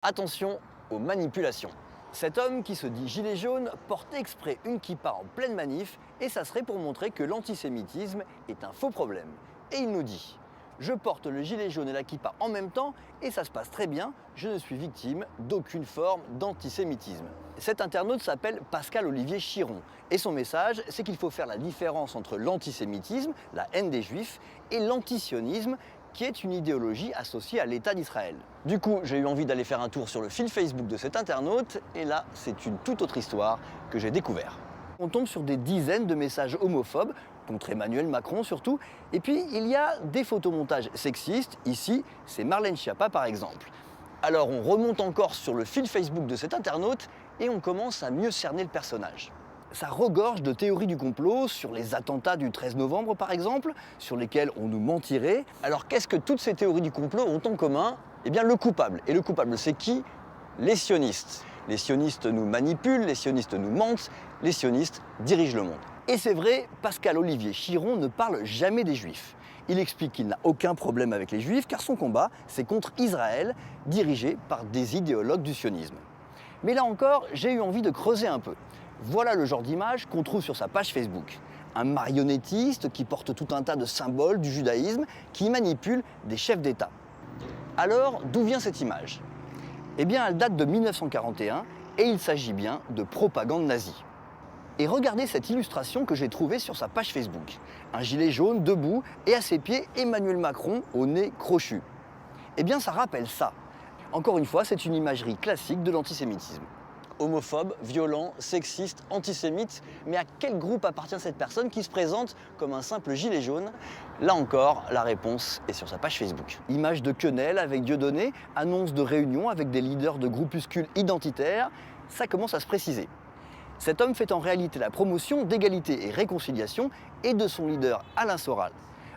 Attention aux manipulations. Cet homme qui se dit gilet jaune porte exprès une kippa en pleine manif et ça serait pour montrer que l'antisémitisme est un faux problème. Et il nous dit « Je porte le gilet jaune et la kippa en même temps et ça se passe très bien, je ne suis victime d'aucune forme d'antisémitisme ». Cet internaute s'appelle Pascal-Olivier Chiron et son message c'est qu'il faut faire la différence entre l'antisémitisme, la haine des juifs, et l'antisionisme, qui est une idéologie associée à l'État d'Israël. Du coup, j'ai eu envie d'aller faire un tour sur le fil Facebook de cet internaute, et là, c'est une toute autre histoire que j'ai découvert. On tombe sur des dizaines de messages homophobes, contre Emmanuel Macron surtout, et puis il y a des photomontages sexistes, ici, c'est Marlène Schiappa par exemple. Alors on remonte encore sur le fil Facebook de cet internaute, et on commence à mieux cerner le personnage. Ça regorge de théories du complot sur les attentats du 13 novembre par exemple, sur lesquels on nous mentirait. Alors qu'est-ce que toutes ces théories du complot ont en commun? Eh bien le coupable. Et le coupable c'est qui? Les sionistes. Les sionistes nous manipulent, les sionistes nous mentent, les sionistes dirigent le monde. Et c'est vrai, Pascal-Olivier Chiron ne parle jamais des juifs. Il explique qu'il n'a aucun problème avec les juifs car son combat c'est contre Israël, dirigé par des idéologues du sionisme. Mais là encore, j'ai eu envie de creuser un peu. Voilà le genre d'image qu'on trouve sur sa page Facebook. Un marionnettiste qui porte tout un tas de symboles du judaïsme, qui manipule des chefs d'État. Alors, d'où vient cette image? Eh bien, elle date de 1941 et il s'agit bien de propagande nazie. Et regardez cette illustration que j'ai trouvée sur sa page Facebook. Un gilet jaune debout et à ses pieds Emmanuel Macron au nez crochu. Eh bien, ça rappelle ça. Encore une fois, c'est une imagerie classique de l'antisémitisme. Homophobe, violent, sexiste, antisémite, mais à quel groupe appartient cette personne qui se présente comme un simple gilet jaune? Là encore, la réponse est sur sa page Facebook. Image de quenelle avec Dieudonné, annonce de réunion avec des leaders de groupuscules identitaires, ça commence à se préciser. Cet homme fait en réalité la promotion d'égalité et réconciliation et de son leader Alain Soral.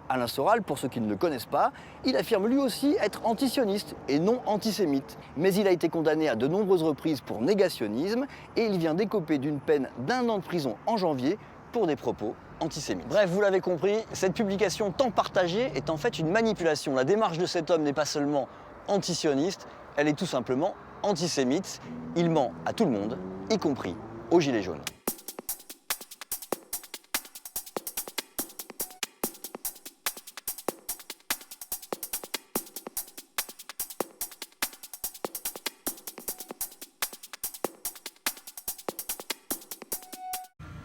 Alain Soral, pour ceux qui ne le connaissent pas, il affirme lui aussi être antisioniste et non antisémite. Mais il a été condamné à de nombreuses reprises pour négationnisme et il vient d'écoper d'une peine d'1 an de prison en janvier pour des propos antisémites. Bref, vous l'avez compris, cette publication tant partagée est en fait une manipulation. La démarche de cet homme n'est pas seulement antisioniste, elle est tout simplement antisémite. Il ment à tout le monde, y compris aux gilets jaunes.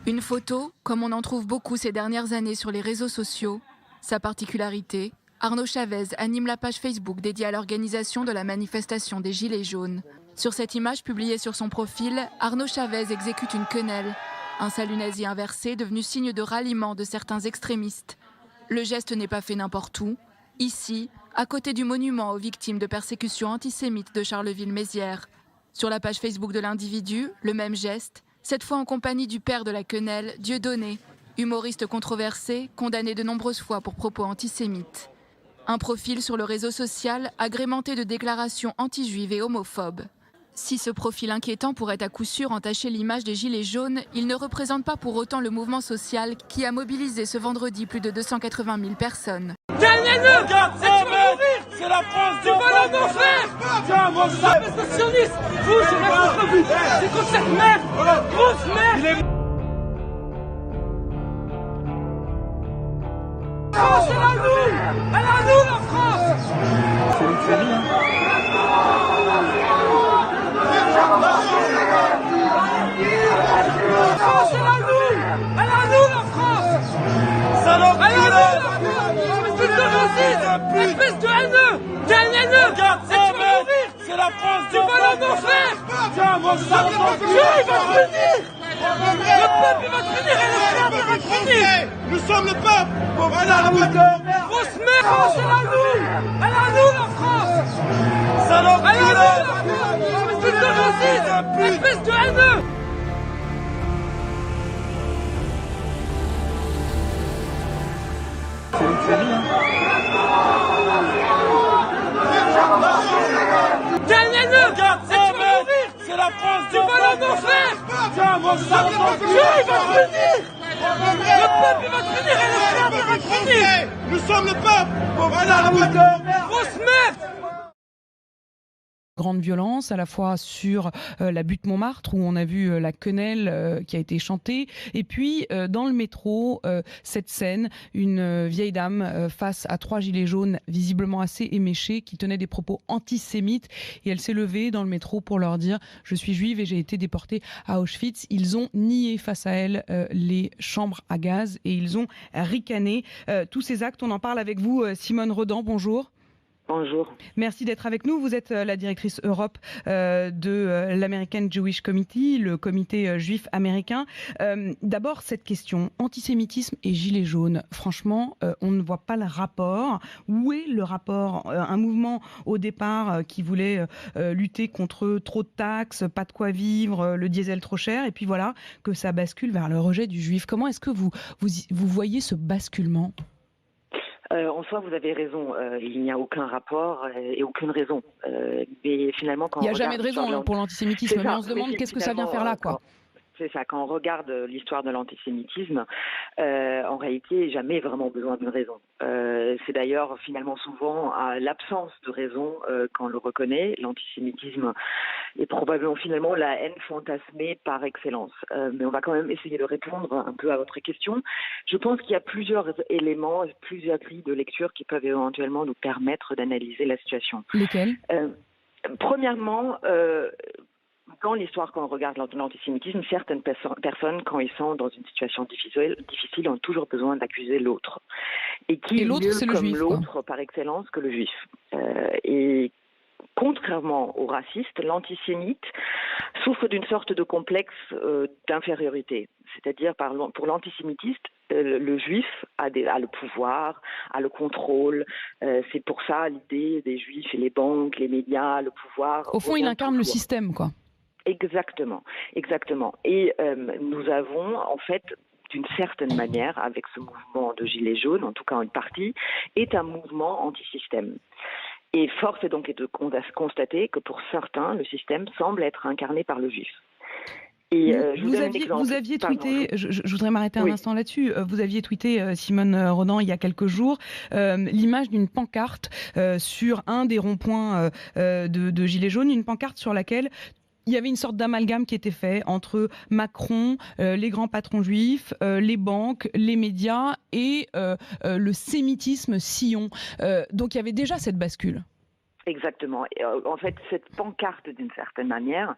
Une photo, comme on en trouve beaucoup ces dernières années sur les réseaux sociaux. Sa particularité, Arnaud Chavez anime la page Facebook dédiée à l'organisation de la manifestation des Gilets jaunes. Sur cette image publiée sur son profil, Arnaud Chavez exécute une quenelle, un salut nazi inversé devenu signe de ralliement de certains extrémistes. Le geste n'est pas fait n'importe où. Ici, à côté du monument aux victimes de persécutions antisémites de Charleville-Mézières. Sur la page Facebook de l'individu, le même geste, cette fois en compagnie du père de la quenelle, Dieudonné, humoriste controversé, condamné de nombreuses fois pour propos antisémites. Un profil sur le réseau social agrémenté de déclarations anti-juives et homophobes. Si ce profil inquiétant pourrait à coup sûr entacher l'image des Gilets jaunes, il ne représente pas pour autant le mouvement social qui a mobilisé ce vendredi plus de 280 000 personnes. Gagnez-le! C'est la France du ballon d'enfer! Tiens, moi, ça, espèce de sioniste! Vous, c'est rien contre vous! C'est contre cette merde! Grosse merde! France, elle est à nous! Elle est à nous, la France! C'est une série, hein? France, elle est à nous! Elle est à nous, la France! Salope! Elle est à nous, la France! Espèce de raciste! Espèce de haineux! T'es un haineux! Regarde ça, mec! C'est la France du ballon d'enfer! Tiens, moi, ça, il va venir! Le peuple, il va te finir et le peuple, il va te finir! Nous sommes le peuple! Voilà, la grosse merde! France, elle est à nous! Elle est à nous, la France! Salope! Elle est à nous, la France! Espèce de raciste! Espèce de haineux! C'est une série, hein? T'es un haineux! Regarde ça, mec! C'est la France du ballon d'enfer! Tiens, moi, ça, il va venir! Le peuple, il va te finir et le peuple, il va te finir! Nous sommes le peuple! Voilà, la grosse merde! grande violence, à la fois sur la butte Montmartre où on a vu la quenelle qui a été chantée, et puis dans le métro, cette scène, une vieille dame face à 3 gilets jaunes visiblement assez éméchés qui tenaient des propos antisémites, et elle s'est levée dans le métro pour leur dire « Je suis juive et j'ai été déportée à Auschwitz ». Ils ont nié face à elle les chambres à gaz et ils ont ricané. Tous ces actes, on en parle avec vous, Simone Rodan, bonjour. Bonjour. Merci d'être avec nous. Vous êtes la directrice Europe de l'American Jewish Committee, le comité juif américain. D'abord, cette question, antisémitisme et gilets jaunes. Franchement, on ne voit pas le rapport. Où est le rapport ? Un mouvement au départ qui voulait lutter contre trop de taxes, pas de quoi vivre, le diesel trop cher, et puis voilà que ça bascule vers le rejet du juif. Comment est-ce que vous voyez ce basculement ? En soi, vous avez raison. Il n'y a aucun rapport et aucune raison. Mais finalement, quand il n'y a jamais de raison pour l'antisémitisme, mais on se demande qu'est-ce que ça vient faire là, quoi. C'est ça, quand on regarde l'histoire de l'antisémitisme, en réalité, jamais vraiment besoin d'une raison. C'est d'ailleurs finalement souvent à l'absence de raison qu'on le reconnaît. L'antisémitisme est probablement finalement la haine fantasmée par excellence. Mais on va quand même essayer de répondre un peu à votre question. Je pense qu'il y a plusieurs éléments, plusieurs grilles de lecture qui peuvent éventuellement nous permettre d'analyser la situation. Lesquels ? Premièrement, dans l'histoire, quand on regarde l'antisémitisme, certaines personnes, quand ils sont dans une situation difficile, ont toujours besoin d'accuser l'autre. Et qui l'autre, mieux c'est le comme juif, l'autre quoi. Par excellence que le juif. Et contrairement aux racistes, l'antisémite souffre d'une sorte de complexe d'infériorité. C'est-à-dire, pour l'antisémitiste, le juif a le pouvoir, a le contrôle. C'est pour ça l'idée des juifs et les banques, les médias, le pouvoir. Au fond, il incarne le système, quoi. Exactement. Et nous avons, en fait, d'une certaine manière, avec ce mouvement de Gilets jaunes, en tout cas une partie, est un mouvement anti-système. Et force est donc de constater que pour certains, le système semble être incarné par le juif. Et vous aviez tweeté, je voudrais m'arrêter un instant là-dessus, vous aviez tweeté, Simone Rodan, il y a quelques jours, l'image d'une pancarte sur un des ronds-points de Gilets jaunes, une pancarte sur laquelle il y avait une sorte d'amalgame qui était fait entre Macron, les grands patrons juifs, les banques, les médias et le sémitisme sillon. Donc il y avait déjà cette bascule. Exactement. En fait, cette pancarte, d'une certaine manière,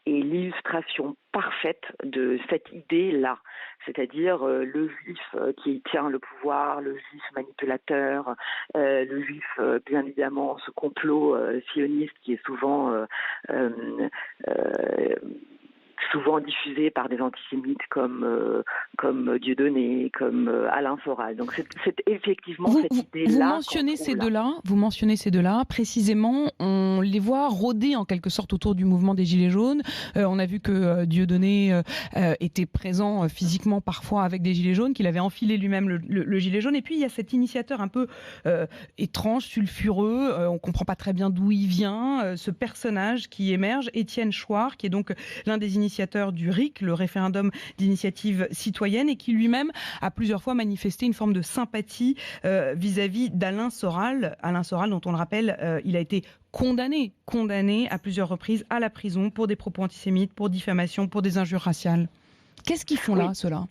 est l'illustration parfaite de cette idée-là. C'est-à-dire le juif qui tient le pouvoir, le juif manipulateur, le juif, bien évidemment, ce complot sioniste qui est souvent diffusé par des antisémites comme Dieudonné, comme Alain Soral. Donc c'est effectivement cette idée-là. Vous mentionnez ces deux-là. Précisément, on les voit rôder en quelque sorte autour du mouvement des Gilets jaunes. On a vu que Dieudonné était présent physiquement parfois avec des Gilets jaunes, qu'il avait enfilé lui-même le gilet jaune. Et puis il y a cet initiateur un peu étrange, sulfureux. On ne comprend pas très bien d'où il vient. Ce personnage qui émerge, Étienne Chouard, qui est donc l'un des initiateurs du RIC, le référendum d'initiative citoyenne, et qui lui-même a plusieurs fois manifesté une forme de sympathie vis-à-vis d'Alain Soral. Alain Soral, dont on le rappelle, il a été condamné à plusieurs reprises à la prison pour des propos antisémites, pour diffamation, pour des injures raciales. Qu'est-ce qu'ils font là, ceux-là ?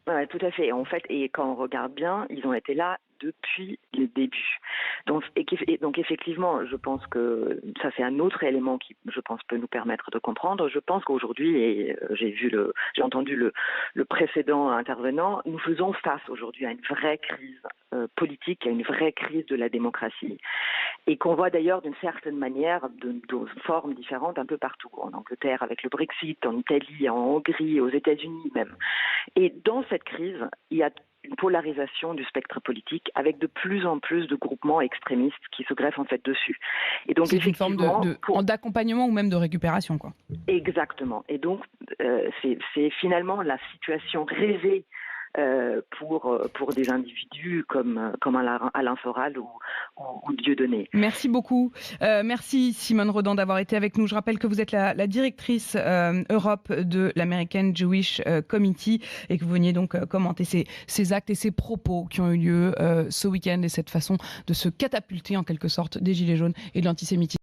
Ouais, tout à fait. En fait, et quand on regarde bien, ils ont été là depuis le début. Donc effectivement, je pense que ça c'est un autre élément qui, je pense, peut nous permettre de comprendre. Je pense qu'aujourd'hui, et j'ai entendu le précédent intervenant, nous faisons face aujourd'hui à une vraie crise politique, à une vraie crise de la démocratie, et qu'on voit d'ailleurs d'une certaine manière, de formes différentes un peu partout. En Angleterre avec le Brexit, en Italie, en Hongrie, aux États-Unis même. Et dans cette crise, il y a une polarisation du spectre politique avec de plus en plus de groupements extrémistes qui se greffent en fait dessus. Et donc c'est une forme d'accompagnement ou même de récupération, quoi. Exactement. Et donc c'est finalement la situation rêvée pour des individus comme Alain Soral ou Dieudonné. Merci beaucoup. Merci Simone Rodan d'avoir été avec nous. Je rappelle que vous êtes la directrice Europe de l'American Jewish Committee et que vous veniez donc commenter ces actes et ces propos qui ont eu lieu ce week-end et cette façon de se catapulter en quelque sorte des Gilets jaunes et de l'antisémitisme.